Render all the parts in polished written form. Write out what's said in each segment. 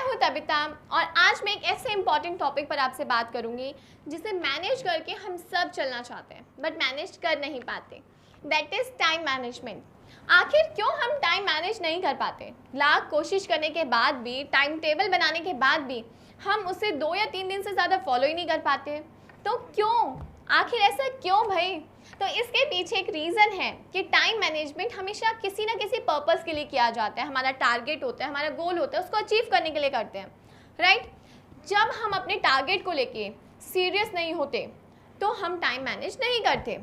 हूँ तबिता और आज मैं एक ऐसे इंपॉर्टेंट टॉपिक पर आपसे बात करूँगी जिसे मैनेज करके हम सब चलना चाहते हैं बट मैनेज कर नहीं पाते। That is time management. आखिर क्यों हम टाइम मैनेज नहीं कर पाते? लाख कोशिश करने के बाद भी, टाइम टेबल बनाने के बाद भी हम उसे 2 या 3 दिन से ज़्यादा फॉलो ही नहीं कर पाते। तो क्यों? आखिर ऐसा क्यों भाई? तो इसके पीछे एक रीज़न है कि टाइम मैनेजमेंट हमेशा किसी ना किसी पर्पस के लिए किया जाता है। हमारा टारगेट होता है, हमारा गोल होता है, उसको अचीव करने के लिए करते हैं, राइट? जब हम अपने टारगेट को लेके सीरियस नहीं होते तो हम टाइम मैनेज नहीं करते।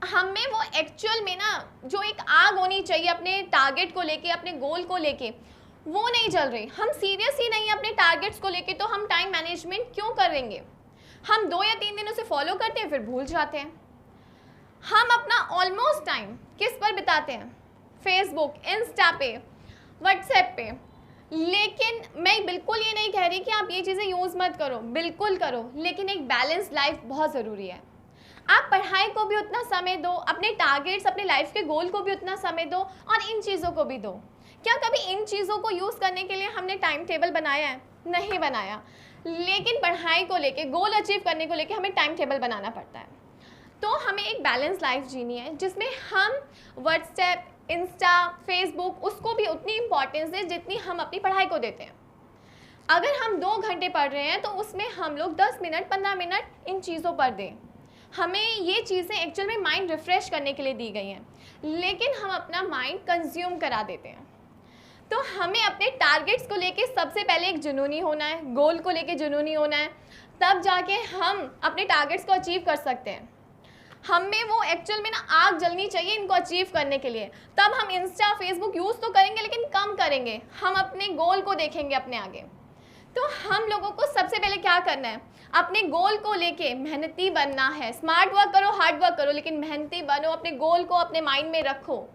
हमें वो एक्चुअल में ना जो एक आग होनी चाहिए अपने टारगेट को लेके, अपने गोल को लेके, वो नहीं चल रही। हम सीरियस ही नहीं है अपने टारगेट्स को लेके, तो हम टाइम मैनेजमेंट क्यों करेंगे? हम 2 या 3 दिन उसे फॉलो करते हैं फिर भूल जाते हैं। हम अपना ऑलमोस्ट टाइम किस पर बिताते हैं? फेसबुक, इंस्टा पे, व्हाट्सएप पे। लेकिन मैं बिल्कुल ये नहीं कह रही कि आप ये चीज़ें यूज़ मत करो, बिल्कुल करो, लेकिन एक बैलेंस लाइफ बहुत ज़रूरी है। आप पढ़ाई को भी उतना समय दो, अपने टारगेट्स, अपने लाइफ के गोल को भी उतना समय दो और इन चीज़ों को भी दो। क्या कभी इन चीज़ों को यूज़ करने के लिए हमने टाइम टेबल बनाया है? नहीं बनाया। लेकिन पढ़ाई को लेके, गोल अचीव करने को लेके हमें टाइम टेबल बनाना पड़ता है। तो हमें एक बैलेंस लाइफ जीनी है जिसमें हम व्हाट्सएप, इंस्टा, फेसबुक, उसको भी उतनी इम्पॉर्टेंस दें जितनी हम अपनी पढ़ाई को देते हैं। अगर हम 2 घंटे पढ़ रहे हैं तो उसमें हम लोग 10 मिनट, 15 मिनट इन चीज़ों पर दें। हमें ये चीज़ें एक्चुअल में माइंड रिफ़्रेश करने के लिए दी गई हैं, लेकिन हम अपना माइंड कंज्यूम करा देते हैं। तो हमें अपने टारगेट्स को लेके सबसे पहले एक जुनूनी होना है, गोल को लेके जुनूनी होना है, तब जाके हम अपने टारगेट्स को अचीव कर सकते हैं। हमें वो एक्चुअल में ना आग जलनी चाहिए इनको अचीव करने के लिए। तब हम इंस्टा, फेसबुक यूज़ तो करेंगे लेकिन कम करेंगे। हम अपने गोल को देखेंगे अपने आगे। तो हम लोगों को सबसे पहले क्या करना है? अपने गोल को लेके मेहनती बनना है। स्मार्ट वर्क करो, हार्ड वर्क करो, लेकिन मेहनती बनो। अपने गोल को अपने माइंड में रखो।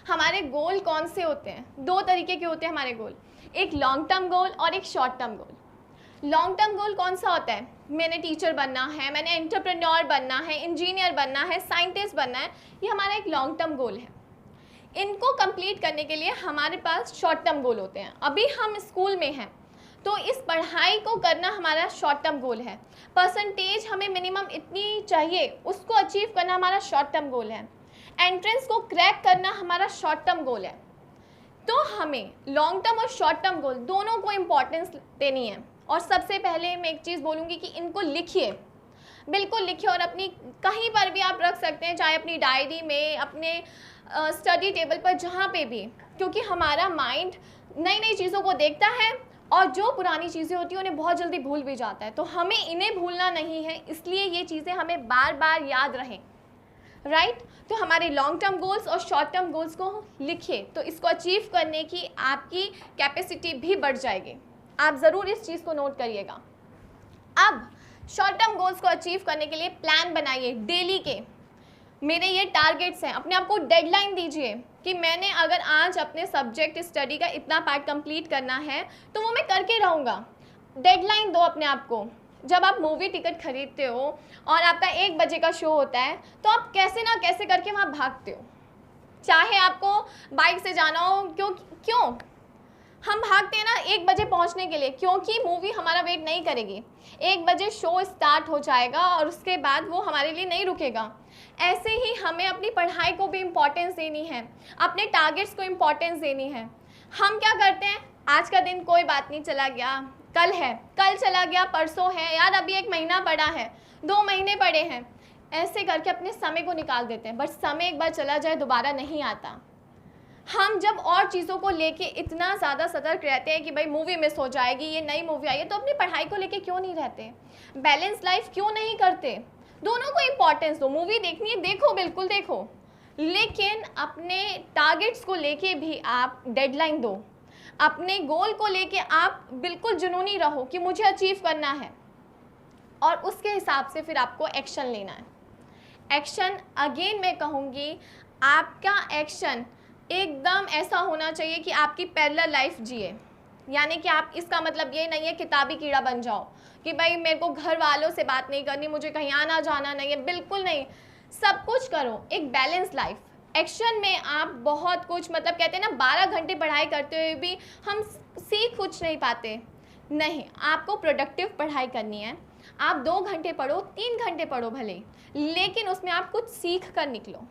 हमारे गोल कौन से होते हैं? 2 तरीके के होते हैं हमारे गोल, एक लॉन्ग टर्म गोल और एक short term goal. Long term goal कौन सा होता है? मैंने टीचर बनना है, मैंने एंटरप्रेन्योर बनना है, इंजीनियर बनना है, साइंटिस्ट बनना है। ये हमारा एक लॉन्ग टर्म गोल है। इनको कंप्लीट करने के लिए हमारे पास शॉर्ट टर्म गोल होते हैं। अभी हम स्कूल में हैं तो इस पढ़ाई को करना हमारा शॉर्ट टर्म गोल है। परसेंटेज हमें मिनिमम इतनी चाहिए, उसको अचीव करना हमारा शॉर्ट टर्म गोल है। एंट्रेंस को क्रैक करना हमारा शॉर्ट टर्म गोल है। तो हमें लॉन्ग टर्म और शॉर्ट टर्म गोल दोनों को इम्पॉर्टेंस देनी है। और सबसे पहले मैं एक चीज़ बोलूँगी कि इनको लिखिए, बिल्कुल लिखिए, और अपनी कहीं पर भी आप रख सकते हैं, चाहे अपनी डायरी में, अपने स्टडी टेबल पर, जहाँ पे भी, क्योंकि हमारा माइंड नई नई चीज़ों को देखता है और जो पुरानी चीज़ें होती हैं उन्हें बहुत जल्दी भूल भी जाता है। तो हमें इन्हें भूलना नहीं है, इसलिए ये चीज़ें हमें बार बार याद रहें, राइट? तो हमारे लॉन्ग टर्म गोल्स और शॉर्ट टर्म गोल्स को लिखिए, तो इसको अचीव करने की आपकी कैपेसिटी भी बढ़ जाएगी। आप ज़रूर इस चीज़ को नोट करिएगा। अब शॉर्ट टर्म गोल्स को अचीव करने के लिए प्लान बनाइए डेली के। मेरे ये टारगेट्स हैं, अपने आप को डेडलाइन दीजिए कि मैंने अगर आज अपने सब्जेक्ट स्टडी का इतना पार्ट कंप्लीट करना है तो वो मैं करके रहूँगा। डेडलाइन दो अपने आप को। जब आप मूवी टिकट खरीदते हो और आपका 1 बजे का शो होता है तो आप कैसे ना कैसे करके वहाँ भागते हो, चाहे आपको बाइक से जाना हो। क्यों हम भागते हैं ना 1 बजे पहुंचने के लिए? क्योंकि मूवी हमारा वेट नहीं करेगी। 1 बजे शो स्टार्ट हो जाएगा और उसके बाद वो हमारे लिए नहीं रुकेगा। ऐसे ही हमें अपनी पढ़ाई को भी इम्पोर्टेंस देनी है, अपने टारगेट्स को इम्पोर्टेंस देनी है। हम क्या करते हैं? आज का दिन कोई बात नहीं, चला गया, कल है, कल चला गया, परसों है, यार अभी 1 महीना पड़ा है, 2 महीने पड़े हैं, ऐसे करके अपने समय को निकाल देते हैं। बट समय एक बार चला जाए दोबारा नहीं आता। हम जब और चीज़ों को लेके इतना ज़्यादा सतर्क रहते हैं कि भाई मूवी मिस हो जाएगी, ये नई मूवी आई है, तो अपनी पढ़ाई को लेके क्यों नहीं रहते? बैलेंस लाइफ क्यों नहीं करते? दोनों को इम्पोर्टेंस दो। मूवी देखनी है, देखो, बिल्कुल देखो, लेकिन अपने टारगेट्स को लेके भी आप डेडलाइन दो। अपने गोल को लेके आप बिल्कुल जुनूनी रहो कि मुझे अचीव करना है, और उसके हिसाब से फिर आपको एक्शन लेना है। एक्शन, अगेन मैं कहूँगी, आपका एक्शन एकदम ऐसा होना चाहिए कि आपकी पैरेलल लाइफ जिए। यानी कि आप, इसका मतलब ये नहीं है किताबी कीड़ा बन जाओ कि भाई मेरे को घर वालों से बात नहीं करनी, मुझे कहीं आना जाना नहीं है, बिल्कुल नहीं। सब कुछ करो, एक बैलेंस लाइफ। एक्शन में आप बहुत कुछ, मतलब कहते हैं ना 12 घंटे पढ़ाई करते हुए भी हम सीख कुछ नहीं पाते, नहीं, आपको प्रोडक्टिव पढ़ाई करनी है। आप 2 घंटे पढ़ो, 3 घंटे पढ़ो भले, लेकिन उसमें आप कुछ सीख कर निकलो।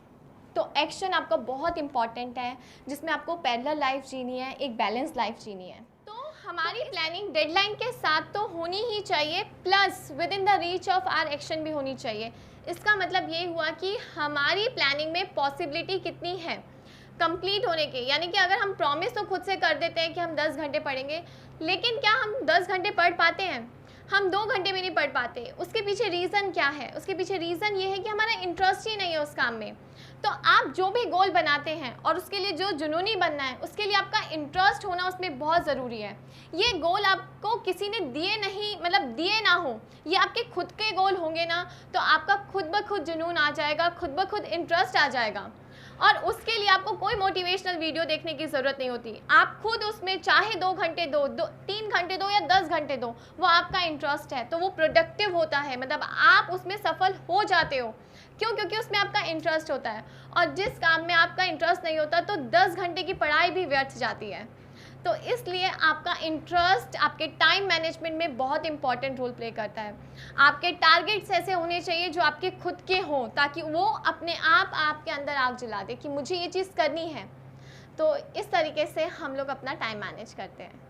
तो एक्शन आपका बहुत इंपॉर्टेंट है, जिसमें आपको पैरेलल लाइफ जीनी है, एक बैलेंस लाइफ जीनी है। तो हमारी प्लानिंग डेडलाइन के साथ तो होनी ही चाहिए, plus within the reach of our action भी होनी चाहिए। इसका मतलब ये हुआ कि हमारी प्लानिंग में पॉसिबिलिटी कितनी है कंप्लीट होने की। यानी कि अगर हम प्रॉमिस तो खुद से कर देते हैं कि हम 10 घंटे पढ़ेंगे, लेकिन क्या हम 10 घंटे पढ़ पाते हैं? हम 2 घंटे भी नहीं पढ़ पाते। उसके पीछे रीज़न क्या है? उसके पीछे रीज़न ये है कि हमारा इंटरेस्ट ही नहीं है उस काम में। तो आप जो भी गोल बनाते हैं और उसके लिए जो जुनूनी बनना है, उसके लिए आपका इंटरेस्ट होना उसमें बहुत ज़रूरी है। ये गोल आपको किसी ने दिए नहीं, मतलब दिए ना हो, ये आपके खुद के गोल होंगे ना, तो आपका खुद ब खुद जुनून आ जाएगा, खुद ब खुद इंटरेस्ट आ जाएगा। और उसके लिए आपको कोई मोटिवेशनल वीडियो देखने की ज़रूरत नहीं होती। आप खुद उसमें चाहे 2 घंटे दो, 3 घंटे दो या 10 घंटे दो, वो आपका इंटरेस्ट है तो वो प्रोडक्टिव होता है, मतलब आप उसमें सफल हो जाते हो। क्यों? क्योंकि उसमें आपका इंटरेस्ट होता है। और जिस काम में आपका इंटरेस्ट नहीं होता तो 10 घंटे की पढ़ाई भी व्यर्थ जाती है। तो इसलिए आपका इंटरेस्ट आपके टाइम मैनेजमेंट में बहुत इंपॉर्टेंट रोल प्ले करता है। आपके टारगेट्स ऐसे होने चाहिए जो आपके खुद के हों, ताकि वो अपने आप आपके अंदर आग जला दे कि मुझे ये चीज़ करनी है। तो इस तरीके से हम लोग अपना टाइम मैनेज करते हैं।